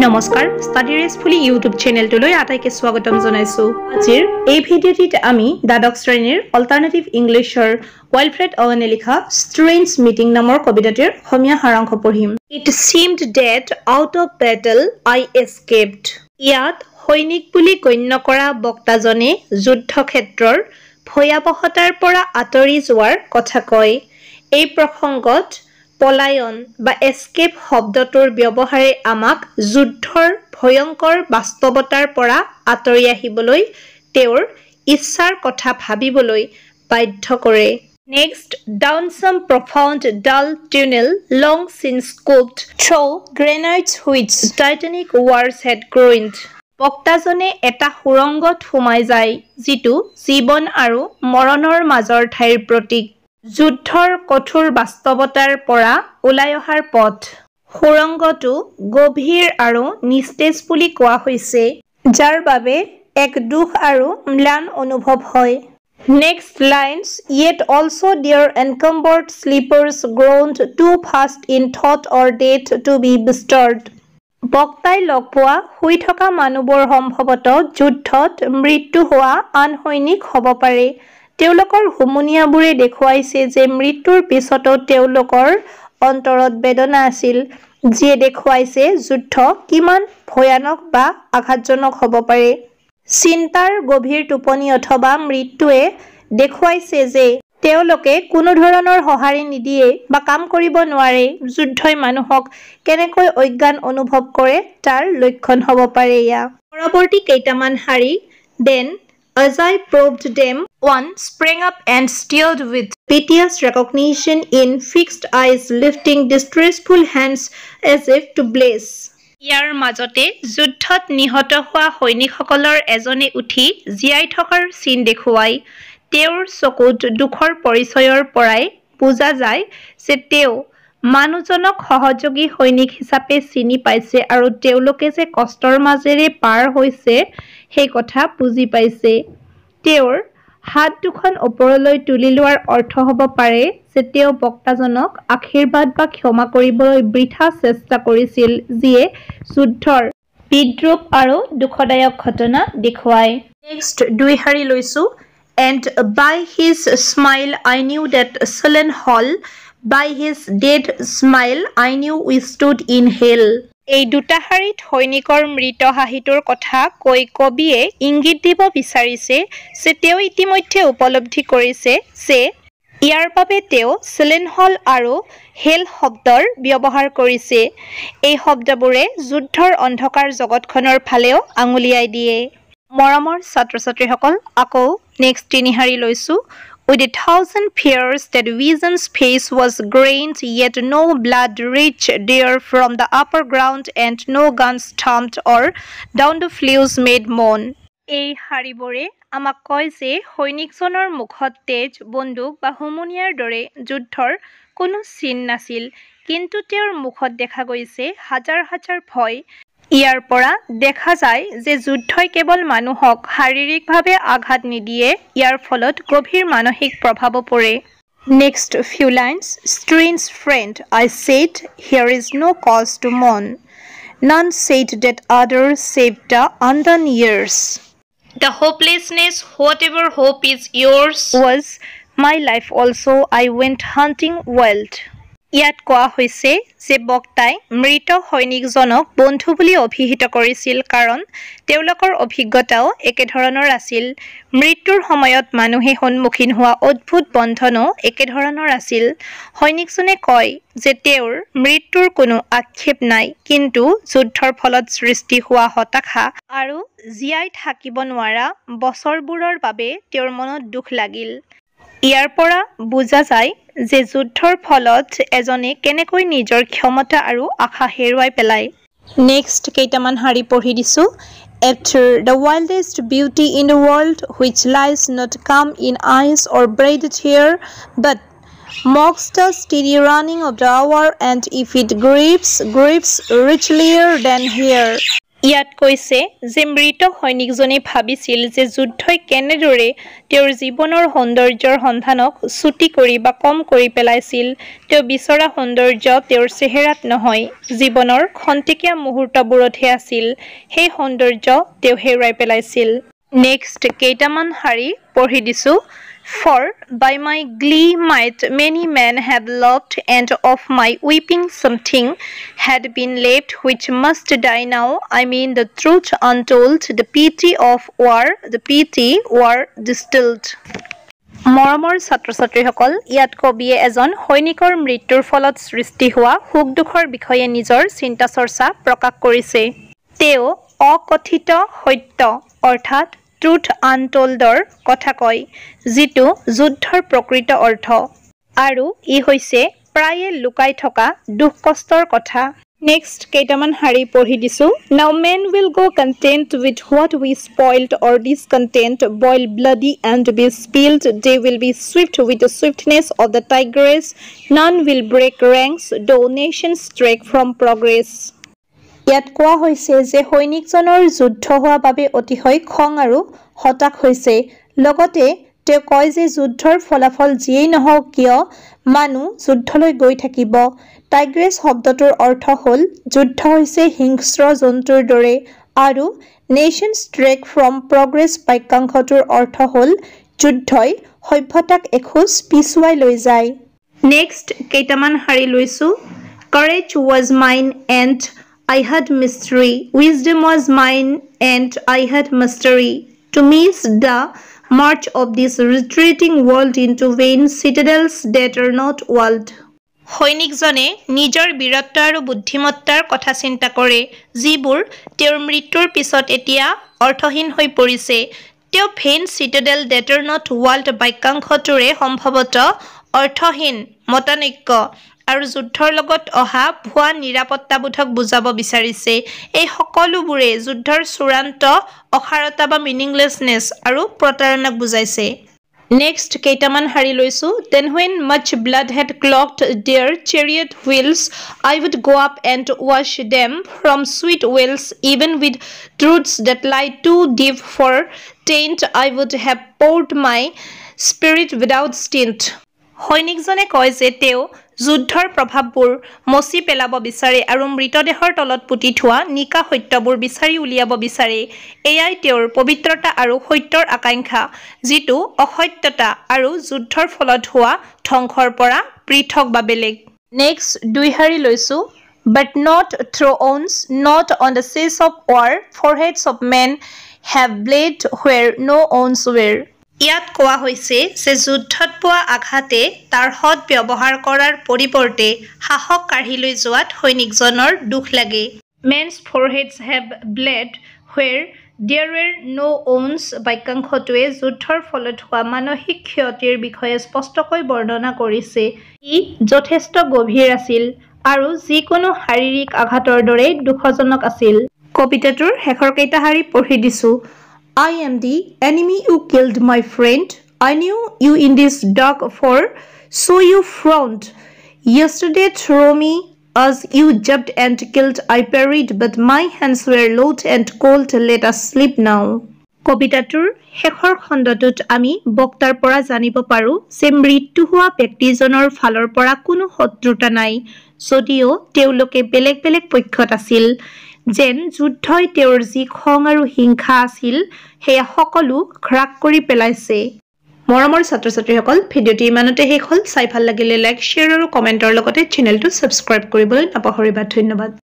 নমস্কাৰ study ৰেছফুলি YouTube চেনেলটোলৈ আটাইকে স্বাগতম জনাইছো। আজিৰ এই ভিডিঅ'টিত আমি দ্বাদশ শ্ৰেণীৰ অল্টাৰনেটিভ ইংলিছৰ ওয়াইলফ্ৰেড অৱেনে লিখা ষ্ট্ৰেঞ্জ মিটিং নামৰ কবিতাটিৰ অসমীয়া সাৰাংশ পঢ়িম। It seemed that out of battle I escaped. ইয়াত সৈনিক বুলি গণ্য কৰা বক্তাজনে যুদ্ধক্ষেত্ৰৰ ভয়াবহতাৰ পৰা আঁতৰি যোৱাৰ কথা কয়। এই প্ৰসংগত পলায়ন বা এস্কেপ শব্দটোৰ ব্যৱহাৰে আমাক যুদ্ধৰ ভয়ংকৰ বাস্তৱতাৰ পৰা আঁতৰি আহিবলৈ তেওঁৰ ইচ্ছাৰ কথা ভাবিবলৈ বাধ্য কৰে। Next, down some profound dull tunnel long since scooped through granites which titanic wars had groined. বক্তাজনে এটা সুৰংগত সোমাই যায় যিটো জীৱন আৰু মৰণৰ মাজৰ ঠাইৰ প্ৰতীক। যুদ্ধৰ কঠোৰ বাস্তৱতাৰ পৰা ওলাই অহাৰ পথ। সুৰংগটো গভীৰ আৰু নিস্তেজ বুলি কোৱা হৈছে, যাৰ বাবে এক দুখ আৰু ম্লান অনুভৱ হয়। Next lines, yet also their encumbered sleepers groaned too fast in thought or death to be bestirred. বক্তাই লগ পোৱা শুই থকা মানুহবোৰ সম্ভৱতঃ যুদ্ধত মৃত্যু হোৱা আন সৈনিক হ'ব পাৰে। তেওঁলোকৰ হুমুনিয়াবোৰে দেখুৱাইছে যে মৃত্যুৰ পিছতো তেওঁলোকৰ অন্তৰত বেদনা আছিল, যিয়ে দেখুৱাইছে যুদ্ধ কিমান ভয়ানক বা আঘাতজনক হ'ব পাৰে। চিন্তাৰ গভীৰ টোপনি অথবা মৃত্যুৱে দেখুৱাইছে যে তেওঁলোকে কোনো ধৰণৰ সঁহাৰি নিদিয়ে বা কাম কৰিব নোৱাৰে। যুদ্ধই মানুহক কেনেকৈ অজ্ঞান অনুভৱ কৰে তাৰ লক্ষণ হ'ব পাৰে এয়া। পৰৱৰ্তী কেইটামান শাৰী, Then as I probed them, one sprang up and stared with piteous recognition in fixed eyes, lifting distressful hands as if to bless. ইয়াৰ মাজতে যুদ্ধত নিহত হোৱা সৈনিকসকলৰ এজনে উঠি জীয়াই থকাৰ চিন দেখুৱাই তেওঁৰ চকুত দুখৰ পৰিচয়ৰ পৰাই বুজা যায় যে তেওঁ মানুহজনক সহযোগী সৈনিক হিচাপে চিনি পাইছে আৰু তেওঁলোকে যে কষ্টৰ মাজেৰে পাৰ হৈছে সেই কথা বুজি পাইছে। তেওঁৰ হাত দুখন ওপৰলৈ তুলি লোৱাৰ অৰ্থ হ'ব পাৰে যে তেওঁ বক্তাজনক আশীৰ্বাদ বা ক্ষমা কৰিবলৈ বৃথা চেষ্টা কৰিছিল, যিয়ে যুদ্ধৰ বিদ্ৰূপ আৰু দুখদায়ক ঘটনা দেখুৱায়। নেক্সট দুই শাৰী লৈছো, And by his smile I knew that sullen hall, by his dead smile I knew we stood in hell. এই দুটা শাৰীত সৈনিকৰ মৃত হাঁহিটোৰ কথা কৈ কবিয়ে ইংগিত দিব বিচাৰিছে যে তেওঁ ইতিমধ্যে উপলব্ধি কৰিছে যে ইয়াৰ বাবে তেওঁ চিলেন হল আৰু হেল শব্দৰ ব্যৱহাৰ কৰিছে। এই শব্দবোৰে যুদ্ধৰ অন্ধকাৰ জগতখনৰ ফালেও আঙুলিয়াই দিয়ে। মৰমৰ ছাত্ৰ ছাত্ৰীসকল, আকৌ নেক্সট তিনি শাৰী লৈছো, With 1,000 fears that vision's face was grained, yet no blood reached there from the upper ground, and no guns thumped or down the flues made moan. এই শাৰীবোৰে আমাক কয় যে সৈনিকজনৰ মুখত তেজ, বন্দুক বা হুমুনিয়াৰ দৰে যুদ্ধৰ কোনো চিন নাছিল, কিন্তু তেওঁৰ মুখত দেখা গৈছে হাজাৰ হাজাৰ ভয়। ইয়াৰ পৰা দেখা যায় যে যুদ্ধই কেৱল মানুহক শাৰীৰিকভাৱে আঘাত নিদিয়ে, ইয়াৰ ফলত গভীৰ মানসিক প্ৰভাৱো পৰে। Next few lines, Strange friend, I said, here is no cause to mourn. None said that others saved the undone years. The hopelessness, whatever hope is yours, was my life also. I went hunting wild. ইয়াত কোৱা হৈছে যে বক্তাই মৃত সৈনিকজনক বন্ধু বুলি অভিহিত কৰিছিল, কাৰণ তেওঁলোকৰ অভিজ্ঞতাও একেধৰণৰ আছিল। মৃত্যুৰ সময়ত মানুহে সন্মুখীন হোৱা অদ্ভুত বন্ধনো একেধৰণৰ আছিল। সৈনিকজনে কয় যে তেওঁৰ মৃত্যুৰ কোনো আক্ষেপ নাই, কিন্তু যুদ্ধৰ ফলত সৃষ্টি হোৱা হতাশা আৰু জীয়াই থাকিব নোৱাৰা বছৰবোৰৰ বাবে তেওঁৰ মনত দুখ লাগিল। ইয়াৰ পৰা বুজা যায় যে যুদ্ধৰ ফলত এজনে কেনেকৈ নিজৰ ক্ষমতা আৰু আশা হেৰুৱাই পেলায়। নেক্সট কেইটামান শাৰী পঢ়ি দিছো, After the wildest beauty in the world, which lies not calm in eyes or braided hair, but mocks the steady running of the hour, and if it grieves richlier than hair. ইয়াত কৈছে যে মৃত সৈনিকজনে ভাবিছিল যে যুদ্ধই কেনেদৰে তেওঁৰ জীৱনৰ সৌন্দৰ্যৰ সন্ধানক চুটি কৰি বা কম কৰি পেলাইছিল তেওঁ বিচৰা সৌন্দৰ্য তেওঁৰ চেহেৰাত নহয় জীৱনৰ খন্তেকীয়া মুহূৰ্তবোৰতহে আছিল সেই সৌন্দৰ্য তেওঁ হেৰুৱাই পেলাইছিল নেক্সট কেইটামান শাৰী পঢ়ি দিছো For by my glee might many men have loved, and of my weeping something had been left which must die now. I mean the truth untold, the pity of war distilled. মৰমৰ ছাত্ৰ-ছাত্ৰীসকল ইয়াত কবিয়ে এজন সৈনিকৰ মৃত্যুৰ ফলত সৃষ্টি হোৱা সুখ দুখৰ বিষয়ে নিজৰ চিন্তা চৰ্চা প্ৰকাশ কৰিছে তেওঁ অকথিত সত্য অৰ্থাৎ Truth Untoldৰ কথা কয় যিটো যুদ্ধৰ প্ৰকৃত অৰ্থ আৰু ই হৈছে প্ৰায়ে লুকাই থকা দুখ কষ্টৰ কথা নেক্সট কেইটামান শাৰী পঢ়ি দিছো Now men will go content with what we spoiled or discontent boil bloody and be spilled they will be swift with the swiftness of the tigress none will break ranks though nations trek from progress ইয়াত কোৱা হৈছে যে সৈনিকজনৰ যুদ্ধ হোৱা বাবে অতিশয় খং আৰু হতাশ হৈছে লগতে তেওঁ কয় যে যুদ্ধৰ ফলাফল যিয়েই নহওক কিয় মানুহ যুদ্ধলৈ গৈ থাকিব টাইগ্ৰেছ শব্দটোৰ অৰ্থ হ'ল যুদ্ধ হৈছে হিংস্ৰ জন্তুৰ দৰে আৰু নেশ্যনছ ট্ৰেক ফ্ৰম প্ৰগ্ৰেছ বাক্যাংশটোৰ অৰ্থ হ'ল যুদ্ধই সভ্যতাক এখোজ পিছুৱাই লৈ যায় নেক্সট কেইটামান শাৰী লৈছো Courage was mine and I had mystery. Wisdom was mine and I had mastery. To miss the march of this retreating world into vain citadels that are not walled. সৈনিকজনে নিজৰ বীৰত্ব আৰু বুদ্ধিমত্তাৰ কথা চিন্তা কৰে যিবোৰ তেওঁৰ মৃত্যুৰ পিছত এতিয়া অৰ্থহীন হৈ পৰিছে তেওঁ vein Citadel that are not walled বাক্যাংশটোৰে সম্ভৱতঃ অৰ্থহীন মতানৈক্য আৰু যুদ্ধৰ লগত অহা ভুৱা নিৰাপত্তাবোধক বুজাব বিচাৰিছে এই সকলোবোৰে যুদ্ধৰ চূড়ান্ত অসাৰতা বা মিনিংলেছনেছ আৰু প্ৰতাৰণাক বুজাইছে নেক্সট কেইটামান শাৰী লৈছো Then when much blood had clogged their chariot wheels I would go up and wash them from sweet wells even with truths that lie too deep for taint I would have poured my spirit without stint সৈনিকজনে কয় যে তেওঁ যুদ্ধৰ প্ৰভাৱবোৰ মচি পেলাব বিচাৰে আৰু মৃতদেহৰ তলত পুতি থোৱা নিকা সত্যবোৰ বিচাৰি উলিয়াব বিচাৰে এয়াই তেওঁৰ পবিত্ৰতা আৰু সত্যৰ আকাংক্ষা যিটো অসত্যতা আৰু যুদ্ধৰ ফলত হোৱা ধ্বংসৰ পৰা পৃথক বা বেলেগ নেক্সট দুই শাৰী লৈছো But not thrones, not on the seas of war, foreheads of men have bled where no owns were. ইয়াত কোৱা হৈছে যে যুদ্ধত পোৱা আঘাতে তাৰ সৎ ব্যৱহাৰ কৰাৰ পৰিৱৰ্তে সাহস কাঢ়ি লৈ যোৱাত সৈনিকজনৰ দুখ লাগে Men's foreheads have bled where there were no wounds বাক্যাংশটোৱে যুদ্ধৰ ফলত হোৱা মানসিক ক্ষতিৰ বিষয়ে স্পষ্টকৈ বৰ্ণনা কৰিছে ই যথেষ্ট গভীৰ আছিল আৰু যিকোনো শাৰীৰিক আঘাতৰ দৰে দুখজনক আছিল কবিতাটোৰ শেষৰ কেইটা শাৰী পঢ়ি দিছো I am the enemy you killed my friend I knew you in this dark for so you frowned yesterday through me as you jabbed and killed I parried but my hands were loath and cold let us sleep now কবিতাটোৰ শেষৰ খণ্ডটোত আমি বক্তাৰ পৰা জানিব পাৰো যে মৃত্যু হোৱা ব্যক্তিজনৰ ফালৰ পৰা কোনো শত্ৰুতা নাই যদিও তেওঁলোকে বেলেগ বেলেগ পক্ষত আছিল যেন যুদ্ধই তেওঁৰ যি খং আৰু হিংসা আছিল সেয়া সকলো খৰাক কৰি পেলাইছে মৰমৰ ছাত্ৰ-ছাত্ৰীসকল ভিডিঅ'টি ইমানতে শেষ হ'ল চাই ভাল লাগিলে লাইক শ্বেয়াৰ আৰু কমেন্টৰ লগতে চেনেলটো সাবস্ক্ৰাইব কৰিবলৈ নাপাহৰিবা ধন্যবাদ